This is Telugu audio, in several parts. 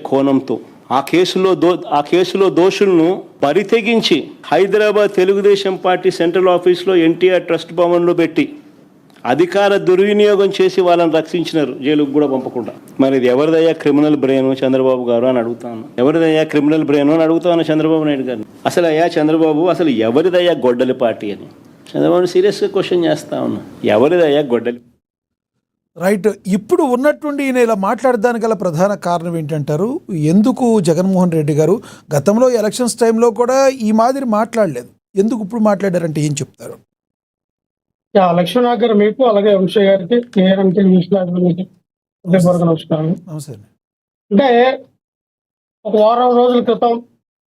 కోణంతో ఆ కేసులో దోషులను బరితెగించి హైదరాబాద్ తెలుగుదేశం పార్టీ సెంట్రల్ ఆఫీస్లో ఎన్టీఆర్ ట్రస్ట్ భవన్లో పెట్టి అధికార దుర్వినియోగం చేసి వాళ్ళని రక్షించినారు, జైలుకు కూడా పంపకుండా. మరి ఇది ఎవరిదయ్యా క్రిమినల్ బ్రెయిన్ చంద్రబాబు గారు అని అడుగుతాను. ఎవరిదయ్యా క్రిమినల్ బ్రెయిన్ అని అడుగుతాను చంద్రబాబు నాయుడు గారిని. అసలు అయ్యా చంద్రబాబు, అసలు ఎవరిదయ్యా గొడ్డలి పార్టీ అని చంద్రబాబు సీరియస్గా క్వశ్చన్ చేస్తా ఉన్నా. ఎవరిదయ్యా గొడ్డలి? రైట్. ఇప్పుడు ఉన్నట్టుండి ఈయన ఇలా మాట్లాడడానికి గల ప్రధాన కారణం ఏంటంటారు? ఎందుకు జగన్మోహన్ రెడ్డి గారు గతంలో ఎలక్షన్స్ టైంలో కూడా ఈ మాదిరి మాట్లాడలేదు, ఎందుకు ఇప్పుడు మాట్లాడారంటే ఏం చెప్తారు? లక్ష్మణ్ గారు మీకు, అలాగే వంశీ గారికి, అంటే నమస్కారం. అంటే ఒక వారం రోజుల క్రితం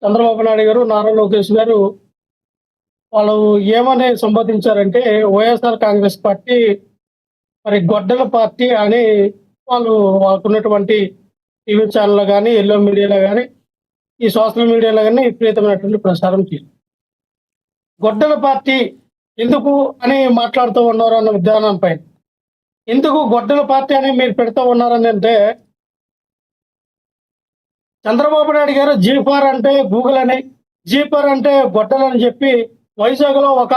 చంద్రబాబు నాయుడు గారు, నారా లోకేష్ గారు వాళ్ళు ఏమని సంబోధించారంటే, వైఎస్ఆర్ కాంగ్రెస్ పార్టీ మరి గొడ్డల పార్టీ అని వాళ్ళకున్నటువంటి టీవీ ఛానల్లో కానీ, ఎల్లో మీడియాలో కానీ, ఈ సోషల్ మీడియాలో కానీ విపరీతమైనటువంటి ప్రసారం చేయాలి. గొడ్డల పార్టీ ఎందుకు అని మాట్లాడుతూ ఉన్నారు అన్న విధానంపై, ఎందుకు గొడ్డల పార్టీ అని మీరు పెడుతూ ఉన్నారని అంటే, చంద్రబాబు నాయుడు గారు జీఫార్ అంటే గూగుల్ అని, జీఫార్ అంటే గొడ్డలు అని చెప్పి వైజాగ్లో ఒక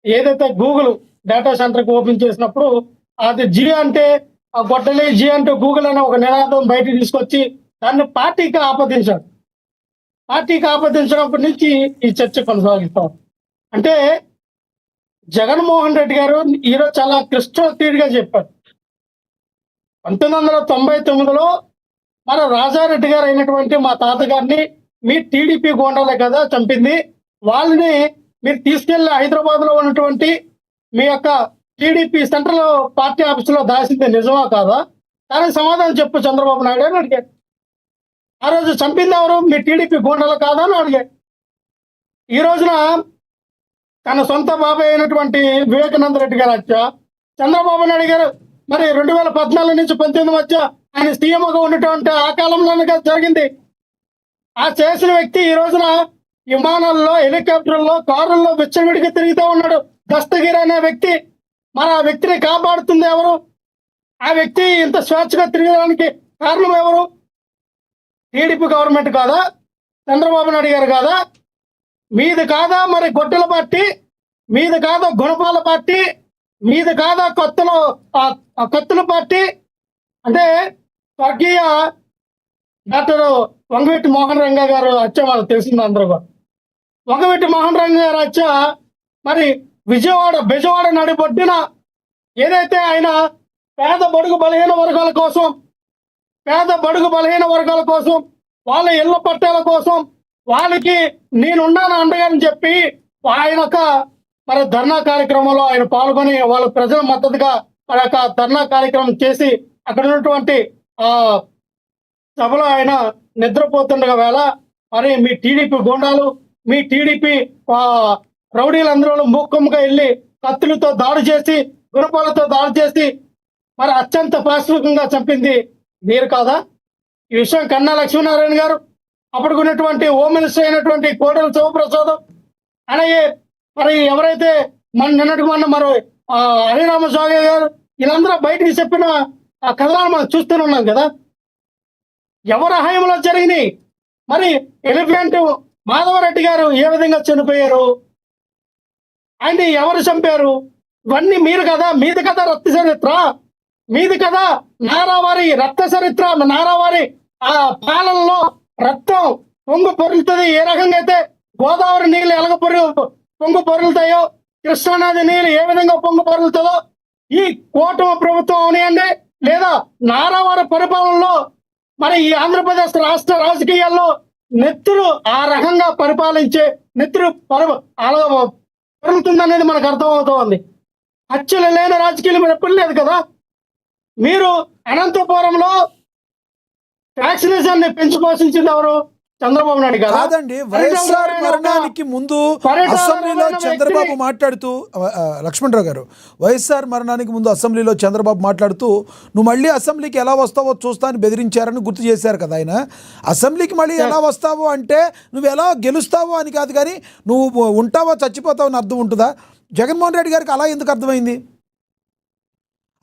ఏదైతే గూగుల్ డేటా సెంటర్కి ఓపెన్ చేసినప్పుడు అది జీ అంటే ఆ గొడ్డలి, జీ అంటే గూగుల్ అనే ఒక నినాదం బయటికి తీసుకొచ్చి దాన్ని పార్టీకి ఆపాదించాడు. పార్టీకి ఆపాదించినప్పటి నుంచి ఈ చర్చ కొనసాగిస్తాం. అంటే జగన్మోహన్ రెడ్డి గారు ఈరోజు చాలా క్లిష్టతీరుగా చెప్పారు. 1999లో మన రాజారెడ్డి గారు అయినటువంటి మా తాతగారిని మీ టీడీపీ గోండాలే కదా చంపింది, వాళ్ళని మీరు తీసుకెళ్లి హైదరాబాద్లో ఉన్నటువంటి మీ యొక్క టీడీపీ సెంట్రల్ పార్టీ ఆఫీసులో దాచింది నిజమా కాదా? దానికి సమాధానం చెప్పు చంద్రబాబు నాయుడు అని అడిగాడు. ఆ రోజు చంపింది ఎవరు? మీ టీడీపీ గోండాలు కాదా అని అడిగాడు. ఈ రోజున తన సొంత బాబాయ్ అయినటువంటి వివేకానంద రెడ్డి గారు వచ్చా, చంద్రబాబు నాయుడు గారు మరి 2014 నుంచి 2019 మధ్య ఆయన సీఎంగా ఉన్నటువంటి ఆ కాలంలోనే జరిగింది. ఆ చేసిన వ్యక్తి ఈ రోజున విమానాల్లో, హెలికాప్టర్లో, కారుల్లో విచ్చలవిడిగా తిరుగుతూ ఉన్నాడు. దస్తగిరి అనే వ్యక్తి. మరి ఆ వ్యక్తిని కాపాడుతుంది ఎవరు? ఆ వ్యక్తి ఇంత స్వేచ్ఛగా తిరగడానికి కారణం ఎవరు? టీడీపీ గవర్నమెంట్ కాదా? చంద్రబాబు నాయుడు గారు కాదా? మీది కాదా మరి గొడ్డల పార్టీ? మీది కాదా గుణపాల పార్టీ? మీది కాదా కత్తుల పార్టీ? అంటే స్వర్గీయ డాక్టర్ వంగవీటి మోహన్ రంగ గారు హత్య వాళ్ళకి తెలిసింది అందరూ కూడా. వంగవీటి మోహన్ రంగ గారు హత్య మరి బెజవాడ నడిబొడ్డిన ఏదైతే ఆయన పేద బడుగు బలహీన వర్గాల కోసం వాళ్ళ ఇళ్ల పట్టాల కోసం వాళ్ళకి నేనున్నాను అండగాని చెప్పి ఆయన మరి ధర్నా కార్యక్రమంలో ఆయన పాల్గొని వాళ్ళ ప్రజల మద్దతుగా మరి ధర్నా కార్యక్రమం చేసి అక్కడ ఉన్నటువంటి సభలో ఆయన నిద్రపోతుండగా వేళ మరి మీ టీడీపీ గోండాలు, మీ టీడీపీ రౌడీలందరూ మూక్కముగా వెళ్ళి కత్తులతో దాడి చేసి, గుణపాలతో దాడి చేసి మరి అత్యంత పాశవికంగా చంపింది మీరు కాదా? ఈ విషయం కన్నా లక్ష్మీనారాయణ గారు, అప్పటికున్నటువంటి హోమ్ మినిస్టర్ అయినటువంటి కోడెల శివప్రసాద్, అలాగే మరి ఎవరైతే నిన్నటి మరి హరిరామ సాగే గారు, వీళ్ళందరూ బయటికి చెప్పిన ఆ కథనాలు మనం చూస్తూనే ఉన్నాం కదా. ఎవరి హయాంలో జరిగినాయి? మరి ఎలిఫెంట్ మాధవరెడ్డి గారు ఏ విధంగా చనిపోయారు, ఆయన్ని ఎవరు చంపారు? ఇవన్నీ మీరు కదా, మీది కదా రక్త చరిత్ర, మీది కదా నారావారి రక్త చరిత్ర. నారావారి ఆ పాలనలో రక్తం పొంగు పొరులుతుంది. ఏ రకంగా అయితే గోదావరి నీళ్ళు ఎలాగ పొంగు పొరులుతాయో, కృష్ణానది నీళ్ళు ఏ విధంగా పొంగు పొరులుతుందో, ఈ కూటమి ప్రభుత్వం అవనియండి లేదా నారావారి పరిపాలనలో మరి ఈ ఆంధ్రప్రదేశ్ రాష్ట్ర రాజకీయాల్లో నెత్తురు ఆ రకంగా పరిపాలించే నెత్తురు పెరుగుతుందనేది మనకు అర్థమవుతోంది. హత్యలు లేని రాజకీయాలు మీరు ఎప్పుడు లేదు కదా. మీరు అనంతపురంలో వ్యాక్సినేషన్ పెంచి పోషించింది ఎవరు? చంద్రబాబు నాయుడు గారు కాదండి. వైఎస్ఆర్ మరణానికి ముందు అసెంబ్లీలో చంద్రబాబు మాట్లాడుతూ, లక్ష్మణరావు గారు, వైఎస్ఆర్ మరణానికి ముందు అసెంబ్లీలో చంద్రబాబు మాట్లాడుతూ నువ్వు మళ్ళీ అసెంబ్లీకి ఎలా వస్తావో చూస్తా అని బెదిరించారని గుర్తు చేశారు కదా. ఆయన అసెంబ్లీకి మళ్ళీ ఎలా వస్తావో అంటే నువ్వు ఎలా గెలుస్తావో అని కాదు, కానీ నువ్వు ఉంటావో చచ్చిపోతావు అని అర్థం ఉంటుందా? జగన్మోహన్ రెడ్డి గారికి అలా ఎందుకు అర్థమైంది?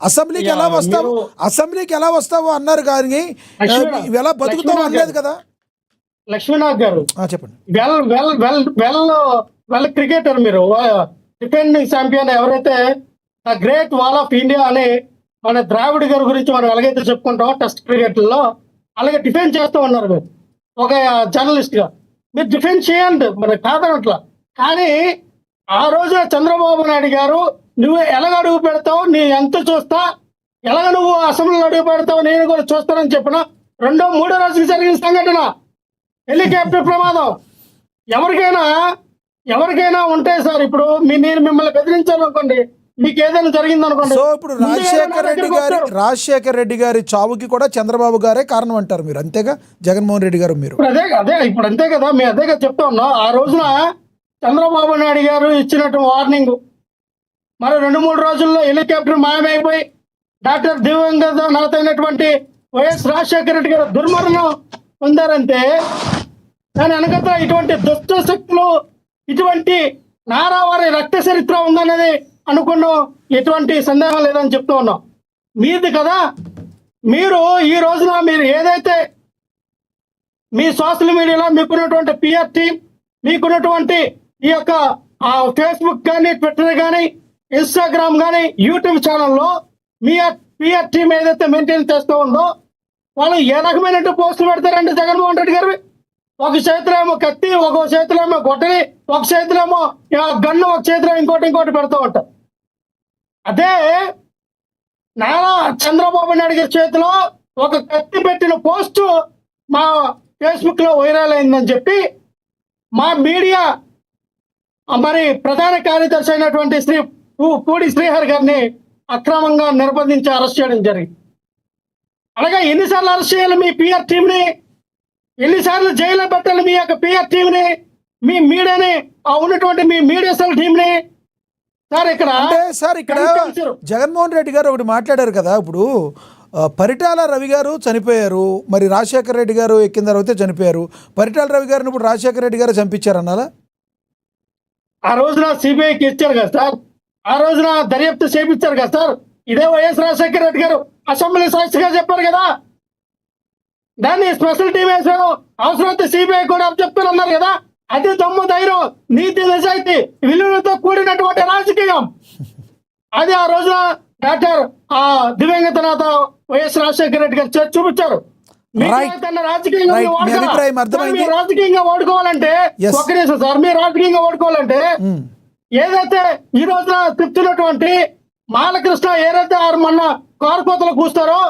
అసెంబ్లీకి ఎలా వస్తావు అసెంబ్లీకి ఎలా వస్తావు అన్నారు కానీ ఇవి ఎలా బతుకుతావు అనలేదు కదా. లక్ష్మీనాథ్ గారు చెప్పండి. వెల్ క్రికెటర్ మీరు, డిఫెండింగ్ ఛాంపియన్ ఎవరైతే the great wall of India అని మన ద్రావిడ్ గారి గురించి మనం ఎలాగైతే చెప్పుకుంటామో టెస్ట్ క్రికెట్లో, అలాగే డిఫెండ్ చేస్తూ ఉన్నారు మీరు ఒక జర్నలిస్ట్ గా. మీరు డిఫెండ్ చేయండి, మరి కాదనట్లా. కానీ ఆ రోజున చంద్రబాబు నాయుడు గారు నువ్వు ఎలాగ అడుగు పెడతావు, నీ ఎంత చూస్తా, ఎలాగ నువ్వు అసెంబ్లీలో అడుగు పెడతావు నేను కూడా చూస్తానని చెప్పిన 2-3 రోజులు జరిగిన సంఘటన హెలికాప్టర్ ప్రమాదం. ఎవరికైనా ఉంటాయి సార్. ఇప్పుడు నేను మిమ్మల్ని బెదిరించాలనుకోండి, మీకు ఏదైనా జరిగింది అనుకోండి. సో ఇప్పుడు రాజశేఖర్ రెడ్డి గారి చావుకి కూడా చంద్రబాబు గారే కారణం అంటారు మీరు, అంతేగా? జగన్మోహన్ రెడ్డి గారు మీరు ఇప్పుడు అంతే కదా, మేము అదే కదా చెప్తా ఉన్నాం. ఆ రోజున చంద్రబాబు నాయుడు గారు ఇచ్చినట్టు వార్నింగ్, మరి 2-3 రోజుల్లో హెలికాప్టర్ మాయమైపోయి డాక్టర్ దివంగత నేత అయినటువంటి వైఎస్ రాజశేఖర రెడ్డి గారు దుర్మరణం పొందారంటే దాని వెనకత ఇటువంటి దుష్ట శక్తులు, ఇటువంటి నారావారి రక్త చరిత్ర ఉందనేది అనుకున్నాం. ఎటువంటి సందేహం లేదని చెప్తూ ఉన్నాం. మీది కదా, మీరు ఈ రోజున మీరు ఏదైతే మీ సోషల్ మీడియాలో మీకున్నటువంటి పిఆర్ టీం, మీకున్నటువంటి ఈ యొక్క ఫేస్బుక్ కానీ, ట్విట్టర్ కానీ, ఇన్స్టాగ్రామ్ కానీ, యూట్యూబ్ ఛానల్లో మీ పిఆర్ టీం ఏదైతే మెయింటైన్ చేస్తూ ఉందో వాళ్ళు ఏ రకమైన పోస్టులు పెడతారండి జగన్మోహన్ రెడ్డి గారు? ఒక చేతిలో ఏమో కత్తి, ఒక చేతిలో ఏమో గొడ్డలి, ఒక చేతిలో ఏమో గన్ను, ఒక చేతిలో ఇంకోటి పెడతా ఉంటారు. అదే నారా చంద్రబాబు నాయుడు గారి చేతిలో ఒక కత్తి పెట్టిన పోస్టు మా ఫేస్బుక్ లో వైరల్ అయిందని చెప్పి మా మీడియా మరి ప్రధాన కార్యదర్శి అయినటువంటి పూడి శ్రీహరి గారిని అక్రమంగా నిర్బంధించి అరెస్ట్ చేయడం జరిగింది. అలాగే ఎన్నిసార్లు అరెస్ట్ చేయాలి మీ పిఆర్ టీంని, ఎన్నిసార్లు జైల్లో పెట్టాలి మీ యొక్క పిఆర్ టీంని, మీ మీడియాని, ఉన్నటువంటి మీ మీడియా సెల్ టీంని? సార్ ఇక్కడ జగన్మోహన్ రెడ్డి గారు ఒకటి మాట్లాడారు కదా, ఇప్పుడు పరిటాల రవి గారు చనిపోయారు, మరి రాజశేఖర రెడ్డి గారు ఎక్కిన తర్వాత చనిపోయారు. పరిటాల రవి గారిని ఇప్పుడు రాజశేఖర రెడ్డి గారు చంపించారు అన్నారా? ఆ రోజున సిబిఐకి ఇచ్చారు కదా సార్, ఆ రోజున దర్యాప్తు చేపించారు కదా సార్. ఇదే వైఎస్ రాజశేఖర రెడ్డి గారు అసెంబ్లీ సాక్షిగా చెప్పారు కదా, దాన్ని స్పెషల్ టీం వేసారు, అవసరమైతే సిబిఐ కూడా చెప్తానన్నారు కదా. అది దమ్ము, ధైర్యం, నీతి, నిజాయితీ విలువలతో కూడినటువంటి రాజకీయం. అది ఆ రోజున డాక్టర్ దివంగత నేత వైఎస్ రాజశేఖర రెడ్డి గారు చూపించారు. రాజకీయంగా ఓడుకోవాలంటే ఒక్క నిమిషం సార్, మీరు రాజకీయంగా ఓడుకోవాలంటే ఏదైతే ఈ రోజున చెప్తున్నటువంటి మాలకృష్ణ ఏదైతే మొన్న కారుకోతలు కూస్తారో,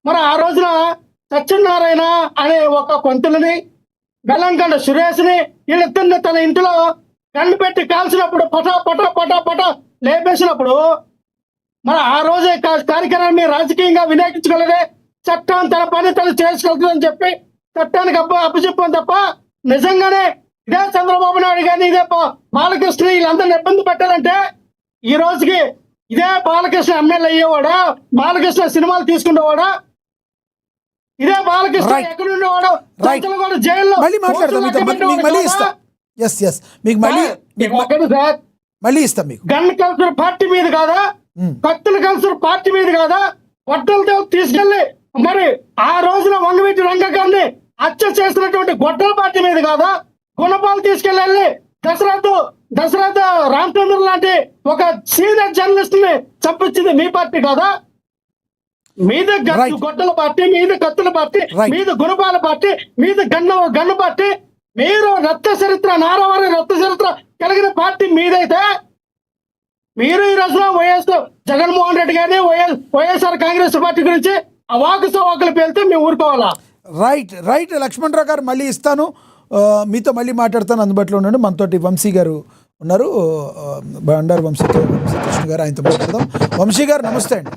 మరి ఆ రోజున సత్యనారాయణ అనే ఒక పంతులని, బెల్లంకొండ సురేష్ని, వీళ్ళిద్దరిని తన ఇంటిలో కన్ను పెట్టి కాల్చినప్పుడు పటా లేపేసినప్పుడు మరి ఆ రోజే కార్యక్రమాన్ని రాజకీయంగా వినియోగించగలదే. చట్టం తన పని తను చేసుకోగలదని చెప్పి చట్టానికి అప్పచెప్పాం తప్ప నిజంగానే ఇదే చంద్రబాబు నాయుడు కానీ, ఇదే బాలకృష్ణ వీళ్ళందరినీ ఇబ్బంది పెట్టారంటే ఈ రోజుకి ఇదే బాలకృష్ణ ఎమ్మెల్యే అయ్యేవాడా, బాలకృష్ణ సినిమాలు తీసుకునేవాడా, ఇదే బాలకృష్ణ ఎక్కడ ఉండేవాడు జైల్లో గన్ కల్చర్ పార్టీ మీద కాదా, కత్తుల కల్చర్ పార్టీ మీద కాదా, గొడ్డలతో తీసుకెళ్లి మరి ఆ రోజున వంగవీటి రంగ గారిని హత్య చేసినటువంటి గొడ్డల పార్టీ మీద కాదా, గుణపాలు తీసుకెళ్ళి దశరథ రామచంద్ర లాంటి ఒక సీనియర్ జర్నలిస్ట్ ని చంపించింది మీ పార్టీ కాదా? మీద గొడ్డల పార్టీ, మీద కత్తుల పార్టీ, మీద గుణపాల పార్టీ, మీద గన్ను పార్టీ, మీరు రక్త చరిత్ర, నారావారి రక్త చరిత్ర కలిగిన పార్టీ మీదైతే మీరు ఈ రోజున వైఎస్ జగన్మోహన్ రెడ్డి గారిని, వైఎస్ఆర్ కాంగ్రెస్ పార్టీ గురించి అవాకు సవాకులు పేలితే మేము ఊరుకోవాలా? రైట్ లక్ష్మణరావు గారు, మళ్ళీ ఇస్తాను, మీతో మళ్ళీ మాట్లాడతాను, అందుబాటులో ఉండండి. మనతోటి వంశీ గారు ఉన్నారు, బండారు వంశీకృష్ణ గారు, ఆయనతో మాట్లాడదాం. వంశీ గారు నమస్తే అండి.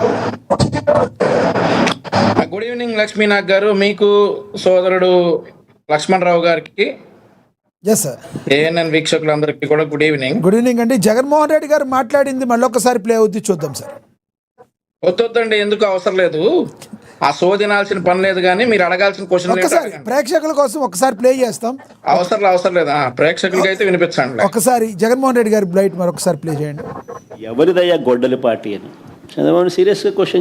గుడ్ ఈవినింగ్ లక్ష్మీనాథ్ గారు, మీకు సోదరుడు లక్ష్మణరావు గారికి, ఎస్ సార్, ఏఎన్ఎన్ వీక్షకులందరికీ కూడా గుడ్ ఈవినింగ్. గుడ్ ఈవినింగ్ అండి. జగన్మోహన్ రెడ్డి గారు మాట్లాడింది మళ్ళీ ఒకసారి ప్లే అవుద్ది, చూద్దాం సార్. వద్దండి, ఎందుకు అవసరం లేదు, ఆ సోదినాల్సిన పని లేదు, కానీ మీరు అడగాల్సిన క్వశ్చన్ ప్రేక్షకుల కోసం ఒకసారి ప్లే చేస్తాం. అవసరం లేదు, ప్రేక్షకులకి అయితే వినిపించండి. ఒకసారి జగన్మోహన్ రెడ్డి గారి బ్లైట్ మరొకసారి ప్లే చేయండి. ఎవరిదయ్యా గొడ్డలి పార్టీ అని చంద్రబాబు సీరియస్గా క్వశ్చన్